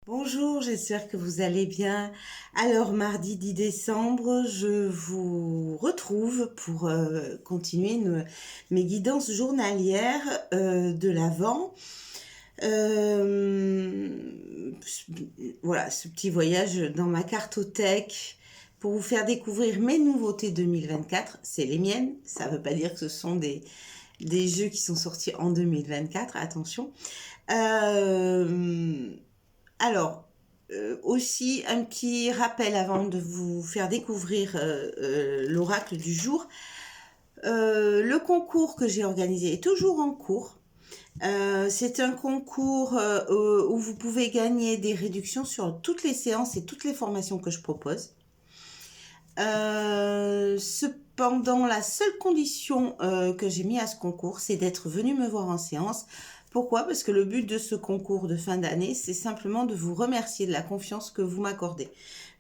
Bonjour, j'espère que vous allez bien. Alors, mardi 10 décembre, je vous retrouve pour continuer mes guidances journalières de l'Avent. Voilà, ce petit voyage dans ma cartothèque pour vous faire découvrir mes nouveautés 2024. C'est les miennes, ça ne veut pas dire que ce sont des jeux qui sont sortis en 2024, attention. Alors, aussi un petit rappel avant de vous faire découvrir l'oracle du jour. Le concours que j'ai organisé est toujours en cours. C'est un concours où vous pouvez gagner des réductions sur toutes les séances et toutes les formations que je propose. Cependant, la seule condition que j'ai mis à ce concours, c'est d'être venu me voir en séance. Pourquoi? Parce que le but de ce concours de fin d'année, c'est simplement de vous remercier de la confiance que vous m'accordez.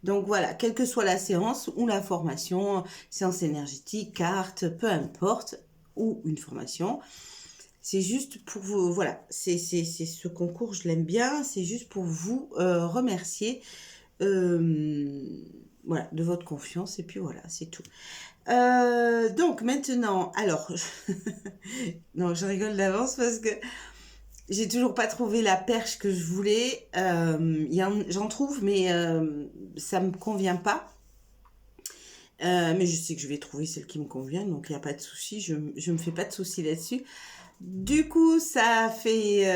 Donc voilà, quelle que soit la séance ou la formation, séance énergétique, carte, peu importe, ou une formation, c'est juste pour vous, voilà, c'est ce concours, je l'aime bien, c'est juste pour vous remercier voilà, de votre confiance, et puis voilà, c'est tout. Donc maintenant, alors, non, je rigole d'avance parce que j'ai toujours pas trouvé la perche que je voulais. J'en trouve, mais ça me convient pas. Mais je sais que je vais trouver celle qui me convient, donc il n'y a pas de souci. Je me fais pas de souci là-dessus. Du coup, ça a fait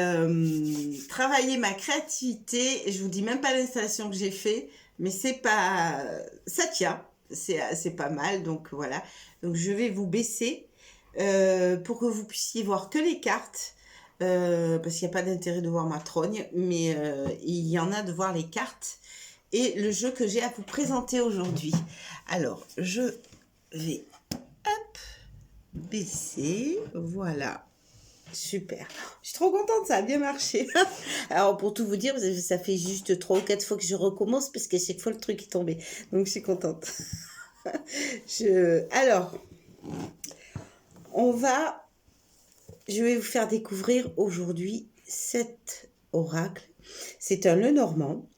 travailler ma créativité. Je vous dis même pas l'installation que j'ai fait, mais c'est pas, ça tient. C'est pas mal, donc voilà. Donc je vais vous baisser pour que vous puissiez voir que les cartes. Parce qu'il n'y a pas d'intérêt de voir ma trogne, mais il y en a de voir les cartes et le jeu que j'ai à vous présenter aujourd'hui. Alors, je vais baisser, voilà, super. Je suis trop contente, ça a bien marché. Alors, pour tout vous dire, ça fait juste 3 ou 4 fois que je recommence parce qu'à chaque fois le truc est tombé, donc je suis contente. Alors, je vais vous faire découvrir aujourd'hui cet oracle. C'est un Lenormand,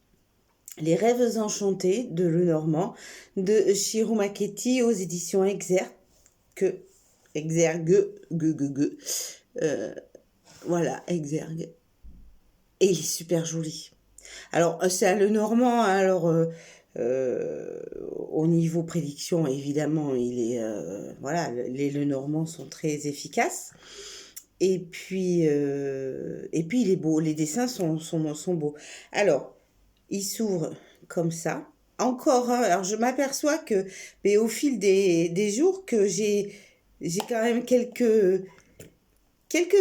Les rêves enchantés de Lenormand, de Shiro Maketi aux éditions Exergue. Voilà, Exergue. Et il est super joli. Alors, c'est un Lenormand, alors... au niveau prédiction, évidemment, voilà, les Lenormands sont très efficaces. Et puis il est beau. Les dessins sont beaux. Alors, il s'ouvre comme ça. Encore, hein, alors je m'aperçois que, mais au fil des jours, que j'ai quand même quelques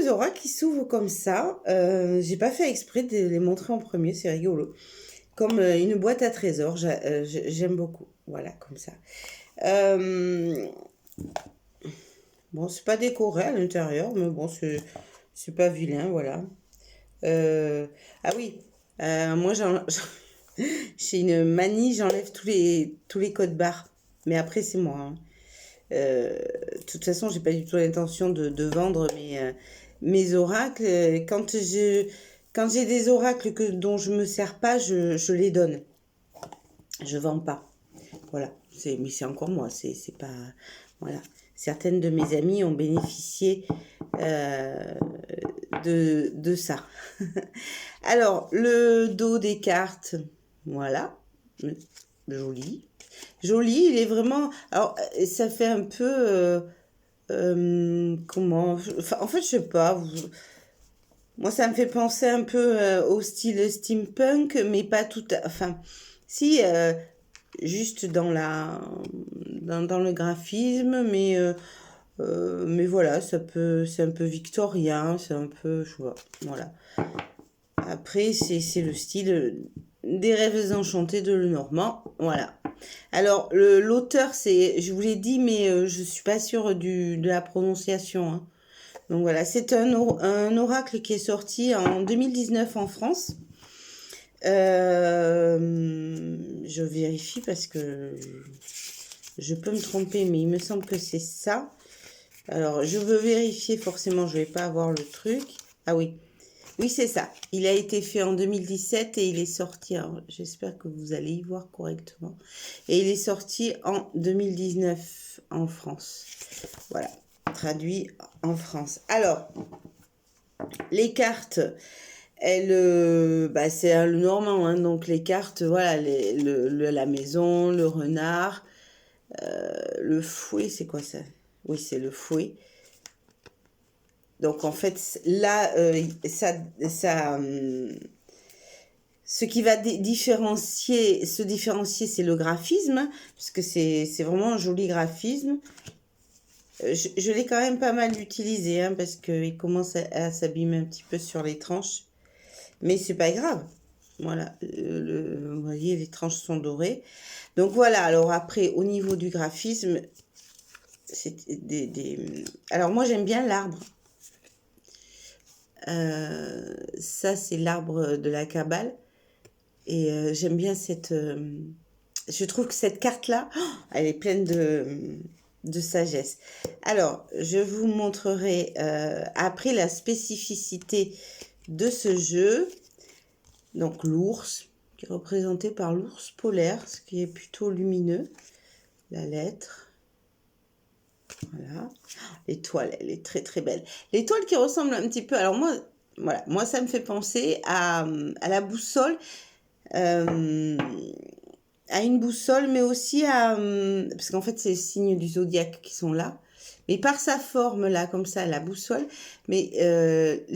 oracles qui s'ouvrent comme ça. J'ai pas fait exprès de les montrer en premier, c'est rigolo. Comme une boîte à trésors, j'aime beaucoup. Voilà, comme ça. Bon, c'est pas décoré à l'intérieur, mais bon, c'est pas vilain, voilà. Ah oui, moi, j'ai une manie, j'enlève tous les codes barres. Mais après, c'est moi, hein. De toute façon, j'ai pas du tout l'intention de vendre mes oracles. Quand j'ai des oracles dont je me sers pas, je les donne. Je vends pas. Voilà. Mais c'est encore moi. C'est pas. Voilà. Certaines de mes amies ont bénéficié de ça. Alors, le dos des cartes, voilà. Joli. Joli, il est vraiment... Alors, ça fait un peu... comment... Enfin, en fait, je sais pas. Moi, ça me fait penser un peu au style steampunk, mais pas tout... Enfin, si, juste dans le graphisme, mais voilà, c'est un peu victorien, c'est un peu... Je vois, voilà. Après, c'est le style des rêves enchantés de Lenormand. Voilà. Alors, l'auteur, je vous l'ai dit, mais je ne suis pas sûre de la prononciation, hein. Donc voilà, c'est un oracle qui est sorti en 2019 en France. Je vérifie parce que je peux me tromper, mais il me semble que c'est ça. Alors, je veux vérifier forcément, je ne vais pas avoir le truc. Ah oui. Oui, c'est ça. Il a été fait en 2017 et il est sorti, j'espère que vous allez y voir correctement. Et il est sorti en 2019 en France. Voilà, traduit en France. Alors, les cartes, c'est le normand, hein, donc les cartes, voilà, la maison, le renard, le fouet, c'est quoi ça? Oui, c'est le fouet. Donc en fait, là, ce qui va se différencier, c'est le graphisme, parce que c'est vraiment un joli graphisme. Je l'ai quand même pas mal utilisé, hein, parce qu'il commence à s'abîmer un petit peu sur les tranches. Mais c'est pas grave. Voilà, vous voyez, les tranches sont dorées. Donc voilà, alors après, au niveau du graphisme, c'est Alors moi, j'aime bien l'arbre. Ça, c'est l'arbre de la Kabbale. Et j'aime bien cette... je trouve que cette carte-là, elle est pleine de sagesse. Alors, je vous montrerai après la spécificité de ce jeu. Donc, l'ours, qui est représenté par l'ours polaire, ce qui est plutôt lumineux. La lettre. Voilà. L'étoile, elle est très très belle. L'étoile qui ressemble un petit peu... Alors moi, voilà, moi ça me fait penser à la boussole. À une boussole, mais aussi parce qu'en fait, c'est les signes du zodiaque qui sont là. Mais par sa forme, là, comme ça, la boussole, mais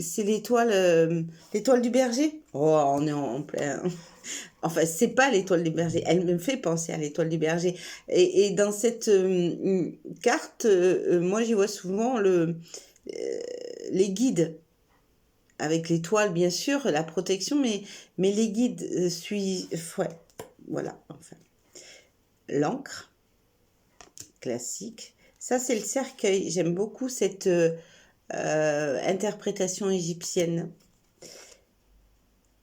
c'est l'étoile du berger. Oh, on est en plein... Enfin, c'est pas l'étoile du berger. Elle me fait penser à l'étoile du berger. Et dans cette carte, moi, j'y vois souvent les guides. Avec l'étoile, bien sûr, la protection, mais les guides suivent... Ouais, voilà, enfin. L'encre, classique. Ça, c'est le cercueil. J'aime beaucoup cette interprétation égyptienne.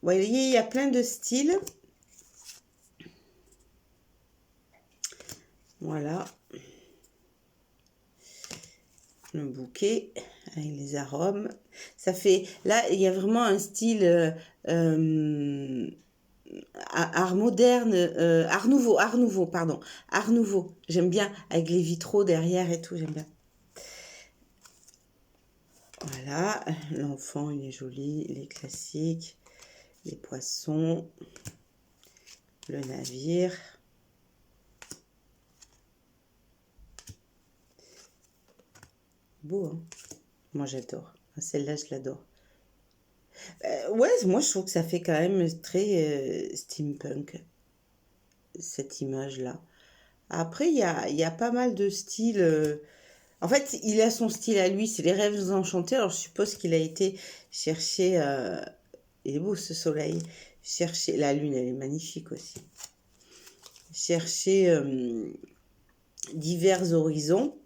Vous voyez, il y a plein de styles. Voilà. Le bouquet avec les arômes. Ça fait... Là, il y a vraiment un style... art moderne, art nouveau, pardon. Art nouveau. J'aime bien, avec les vitraux derrière et tout, j'aime bien. Voilà, l'enfant, il est joli, les classiques, les poissons, le navire. Beau, hein? Moi, j'adore. Celle-là, je l'adore. Ouais, moi, je trouve que ça fait quand même très steampunk, cette image-là. Après, il y a pas mal de styles. En fait, il a son style à lui, c'est les rêves enchantés. Alors, je suppose qu'il a été chercher... il est beau, ce soleil. Chercher... La lune, elle est magnifique aussi. Chercher divers horizons.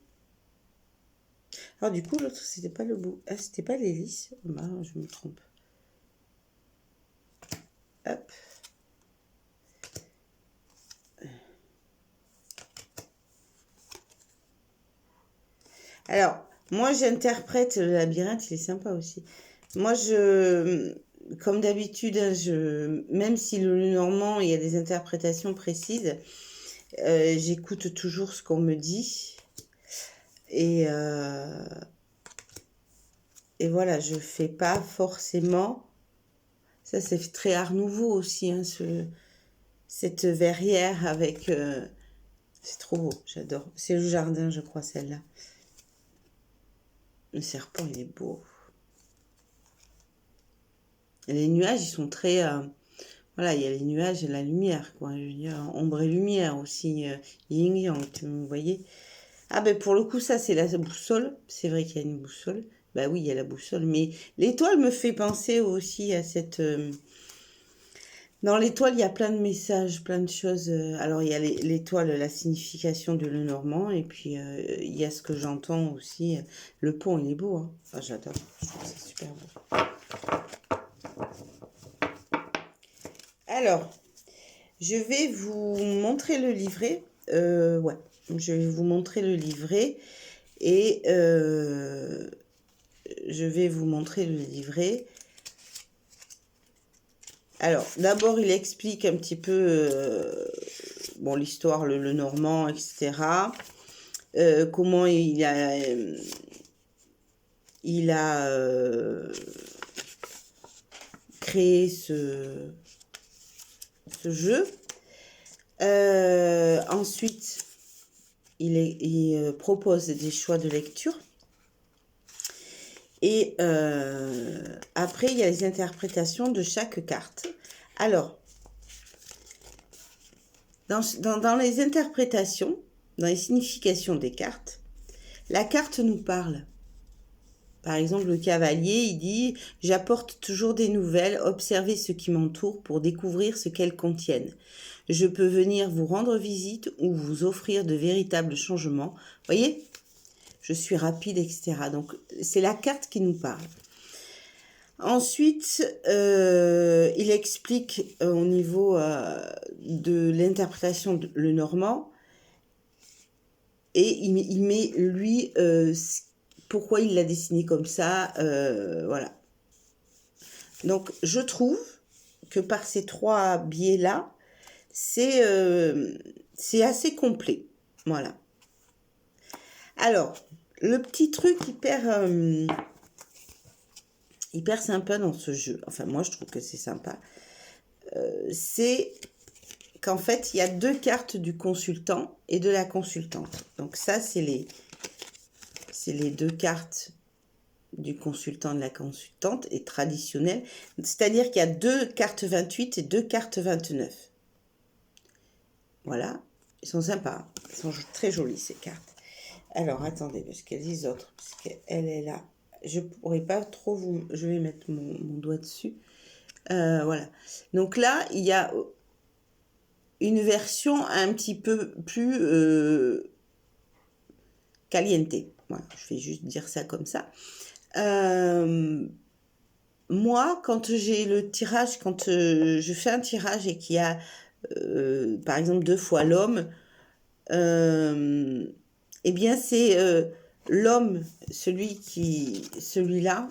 Alors, du coup, l'autre, c'était pas le bout. Ah, c'était pas l'hélice. Bah, je me trompe. Hop. Alors, moi, j'interprète le labyrinthe, il est sympa aussi. Moi, comme d'habitude, hein, même si le normand, il y a des interprétations précises, j'écoute toujours ce qu'on me dit. Et voilà, je fais pas forcément... Ça, c'est très art nouveau aussi, hein, cette verrière avec... c'est trop beau, j'adore. C'est le jardin, je crois, celle-là. Le serpent, il est beau. Et les nuages, ils sont très... voilà, il y a les nuages et la lumière, quoi. Je veux dire, ombre et lumière aussi, yin yang, vous voyez. Ah ben pour le coup, ça, c'est la boussole. C'est vrai qu'il y a une boussole. Bah oui, il y a la boussole. Mais l'étoile me fait penser aussi à cette... Dans l'étoile, il y a plein de messages, plein de choses. Alors, il y a l'étoile, la signification de Lenormand. Et puis, il y a ce que j'entends aussi. Le pont, il est beau, hein. Enfin, j'adore. Je trouve ça super beau. Alors, je vais vous montrer le livret. Ouais, je vais vous montrer le livret. Et je vais vous montrer le livret. Alors, d'abord, il explique un petit peu bon, l'histoire, le Normand, etc. Comment il a créé ce jeu. Ensuite, il propose des choix de lecture. Et après, il y a les interprétations de chaque carte. Alors, dans les interprétations, dans les significations des cartes, la carte nous parle. Par exemple, le cavalier, il dit « J'apporte toujours des nouvelles, observez ce qui m'entoure pour découvrir ce qu'elles contiennent. Je peux venir vous rendre visite ou vous offrir de véritables changements. » Voyez ? Je suis rapide, etc. Donc, c'est la carte qui nous parle. Ensuite, il explique au niveau de l'interprétation de le normand et il met, lui, pourquoi il l'a dessiné comme ça. Voilà. Donc, je trouve que par ces 3 biais-là, c'est assez complet. Voilà. Alors, le petit truc hyper sympa dans ce jeu, enfin moi je trouve que c'est sympa, c'est qu'en fait il y a 2 cartes du consultant et de la consultante. Donc ça c'est les 2 cartes du consultant et de la consultante et traditionnelles, c'est-à-dire qu'il y a 2 cartes 28 et 2 cartes 29. Voilà, ils sont sympas, ils sont très jolis ces cartes. Alors attendez, parce qu'il y a les autres, parce qu'elle est là. Je pourrais pas trop vous... Je vais mettre mon doigt dessus. Voilà. Donc là, il y a une version un petit peu plus caliente. Voilà, je vais juste dire ça comme ça. Moi, quand j'ai le tirage, quand je fais un tirage et qu'il y a, par exemple, 2 fois l'homme, eh bien, c'est l'homme, celui-là,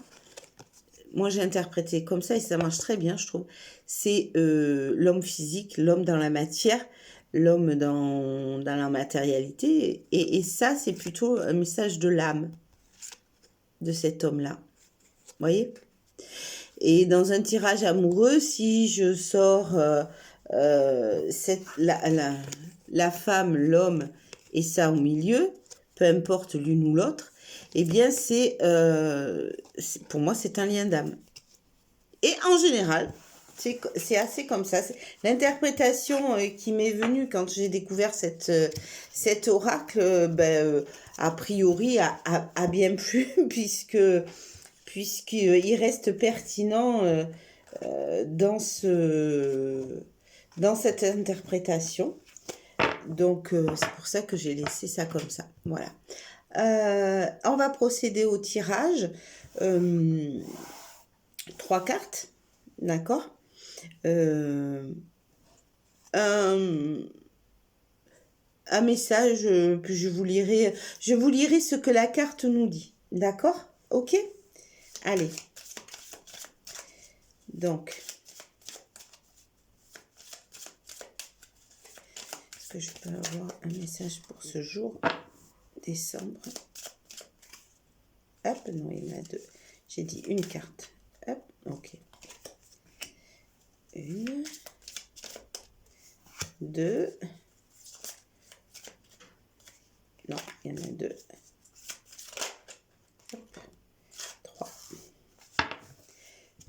moi j'ai interprété comme ça et ça marche très bien, je trouve. C'est l'homme physique, l'homme dans la matière, l'homme dans la matérialité. Et ça, c'est plutôt un message de l'âme de cet homme-là. Vous voyez ? Et dans un tirage amoureux, si je sors la femme, l'homme et ça au milieu, peu importe l'une ou l'autre, eh bien pour moi c'est un lien d'âme. Et en général, c'est assez comme ça. L'interprétation qui m'est venue quand j'ai découvert cet oracle, a priori a bien plu puisqu'il reste pertinent dans cette interprétation. Donc, c'est pour ça que j'ai laissé ça comme ça. Voilà. On va procéder au tirage. 3 cartes. D'accord. Un message, puis je vous lirai ce que la carte nous dit. D'accord ? Ok ? Allez. Donc. Est-ce que je peux avoir un message pour ce jour ? Décembre. Hop, non, il y en a 2. J'ai dit une carte. Hop, ok. 1, 2. Non, il y en a 2. Hop, 3.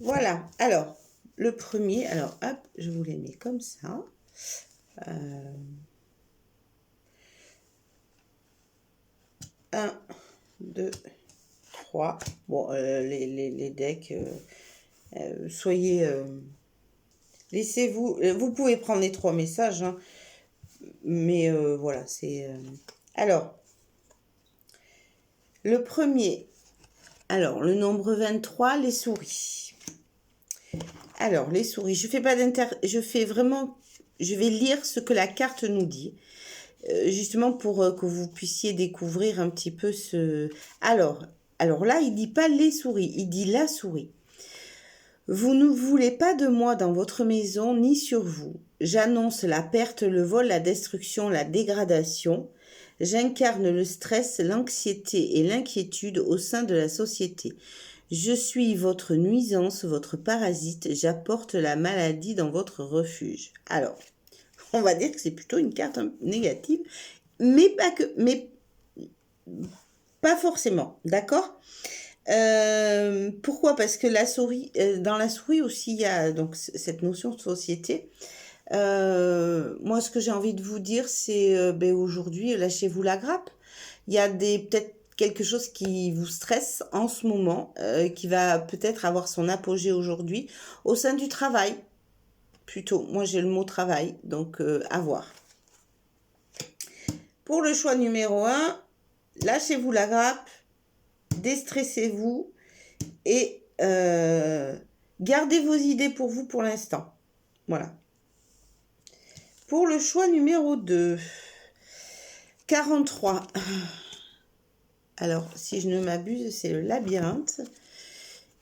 Voilà. Alors, le premier, alors, hop, je vous les mets comme ça. 1, 2, 3. Bon, les decks, soyez... laissez-vous... vous pouvez prendre les 3 messages, hein, mais voilà, c'est... Alors, le premier... Alors, le nombre 23, les souris. Alors, les souris, je vais lire ce que la carte nous dit. Justement pour que vous puissiez découvrir un petit peu ce... Alors là, il dit pas les souris, il dit la souris. Vous ne voulez pas de moi dans votre maison ni sur vous. J'annonce la perte, le vol, la destruction, la dégradation. J'incarne le stress, l'anxiété et l'inquiétude au sein de la société. Je suis votre nuisance, votre parasite. J'apporte la maladie dans votre refuge. Alors, on va dire que c'est plutôt une carte négative, mais pas forcément, d'accord? Pourquoi? Parce que la souris, dans la souris aussi, il y a donc cette notion de société. Moi, ce que j'ai envie de vous dire, c'est aujourd'hui, lâchez-vous la grappe. Il y a peut-être quelque chose qui vous stresse en ce moment, qui va peut-être avoir son apogée aujourd'hui au sein du travail. Plutôt, moi j'ai le mot travail, donc à voir. Pour le choix numéro 1, lâchez-vous la grappe, déstressez-vous et gardez vos idées pour vous pour l'instant. Voilà. Pour le choix numéro 2, 43. Alors, si je ne m'abuse, c'est le labyrinthe,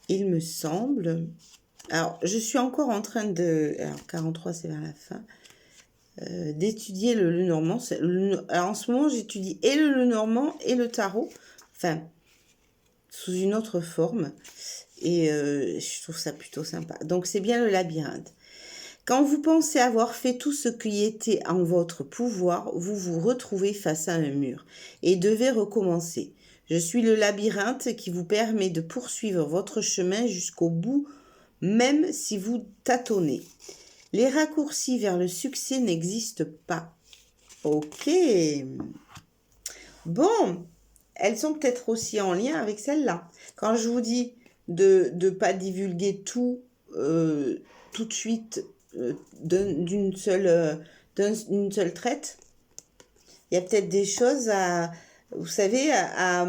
il me semble. Alors, je suis encore en train de... Alors, 43, c'est vers la fin. D'étudier le Lenormand. Alors, en ce moment, j'étudie et le Lenormand et le tarot. Enfin, sous une autre forme. Et je trouve ça plutôt sympa. Donc, c'est bien le labyrinthe. Quand vous pensez avoir fait tout ce qui était en votre pouvoir, vous vous retrouvez face à un mur et devez recommencer. Je suis le labyrinthe qui vous permet de poursuivre votre chemin jusqu'au bout, même si vous tâtonnez. Les raccourcis vers le succès n'existent pas. Ok. Bon, elles sont peut-être aussi en lien avec celle-là. Quand je vous dis de ne pas divulguer tout tout de suite d'une seule traite, il y a peut-être des choses vous savez, à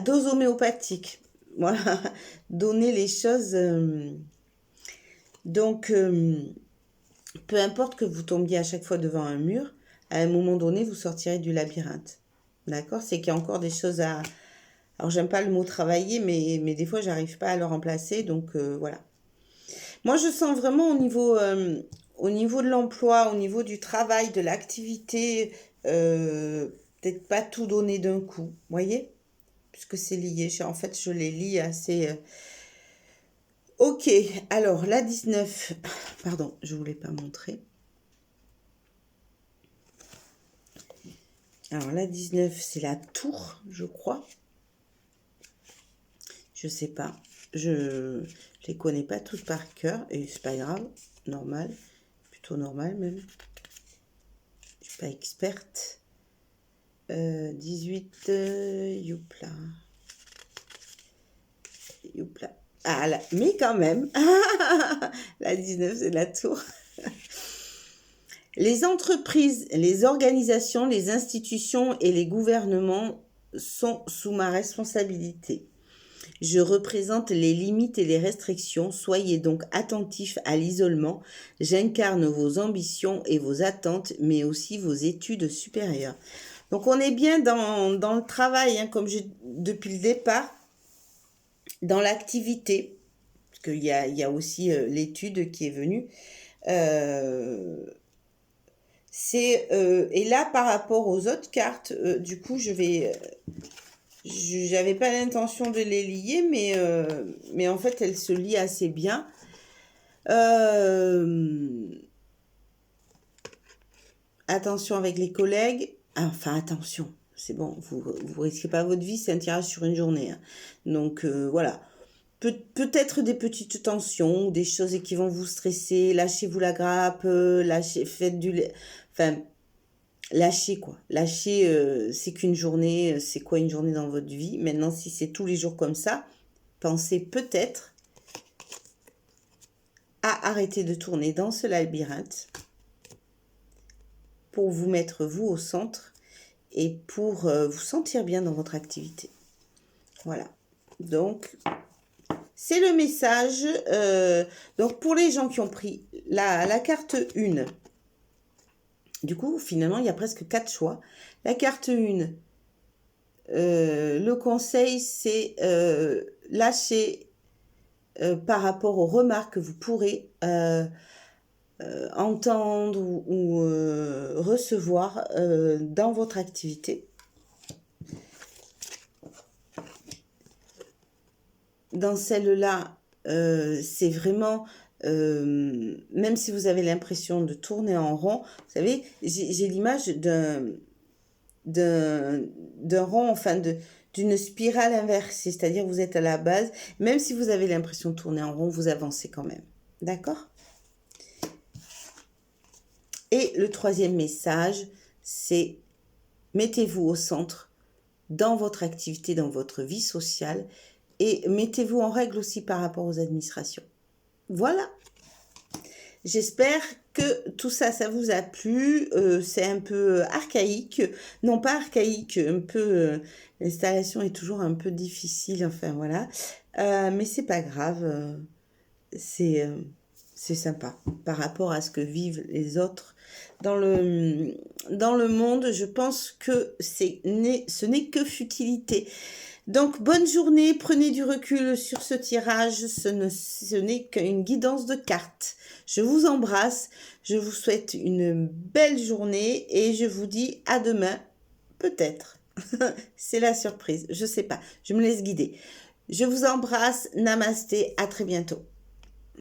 dose homéopathique. Voilà, donner les choses. Donc, peu importe que vous tombiez à chaque fois devant un mur, à un moment donné, vous sortirez du labyrinthe. D'accord? C'est qu'il y a encore des choses à... Alors, j'aime pas le mot travailler, mais des fois, j'arrive pas à le remplacer. Donc, voilà. Moi, je sens vraiment au niveau de l'emploi, au niveau du travail, de l'activité, peut-être pas tout donner d'un coup. Voyez? Puisque c'est lié. En fait, je les lis assez... Ok, alors la 19, pardon, je ne voulais pas montrer. Alors la 19, c'est la tour, je crois. Je sais pas. Je les connais pas toutes par cœur et c'est pas grave, normal, plutôt normal même. Je suis pas experte. 18, youpla. Youpla. Ah, là, mais quand même, la 19, c'est la tour. Les entreprises, les organisations, les institutions et les gouvernements sont sous ma responsabilité. Je représente les limites et les restrictions, soyez donc attentifs à l'isolement. J'incarne vos ambitions et vos attentes, mais aussi vos études supérieures. Donc on est bien dans le travail, hein, comme depuis le départ, dans l'activité, parce qu'il y a aussi l'étude qui est venue. Et là, par rapport aux autres cartes, du coup, j'avais pas l'intention de les lier, mais en fait, elles se lient assez bien. Attention avec les collègues. Enfin, attention, c'est bon, vous risquez pas votre vie, c'est un tirage sur une journée. Hein. Donc, voilà. Peut-être des petites tensions, des choses qui vont vous stresser. Lâchez-vous la grappe, faites du... Enfin, lâchez quoi. Lâchez, c'est qu'une journée. C'est quoi une journée dans votre vie? Maintenant, si c'est tous les jours comme ça, pensez peut-être à arrêter de tourner dans ce labyrinthe pour vous mettre vous au centre et pour vous sentir bien dans votre activité. Voilà. Donc, c'est le message. Donc, pour les gens qui ont pris la carte 1, du coup, finalement, il y a presque 4 choix. La carte 1, le conseil, c'est lâcher par rapport aux remarques que vous pourrez entendre ou recevoir dans votre activité. Dans celle-là, c'est vraiment, même si vous avez l'impression de tourner en rond, vous savez, j'ai l'image d'un rond, enfin d'une spirale inversée, c'est-à-dire vous êtes à la base, même si vous avez l'impression de tourner en rond, vous avancez quand même. D'accord? Et le troisième message, c'est mettez-vous au centre dans votre activité, dans votre vie sociale, et mettez-vous en règle aussi par rapport aux administrations. Voilà. J'espère que tout ça, ça vous a plu. C'est un peu archaïque. Non, pas archaïque, un peu... l'installation est toujours un peu difficile, enfin voilà. Mais c'est pas grave. C'est sympa. Par rapport à ce que vivent les autres dans le monde, je pense que ce n'est que futilité. Donc, bonne journée, prenez du recul sur ce tirage, ce n'est qu'une guidance de cartes. Je vous embrasse, je vous souhaite une belle journée et je vous dis à demain, peut-être. C'est la surprise, je sais pas, je me laisse guider. Je vous embrasse, namasté, à très bientôt.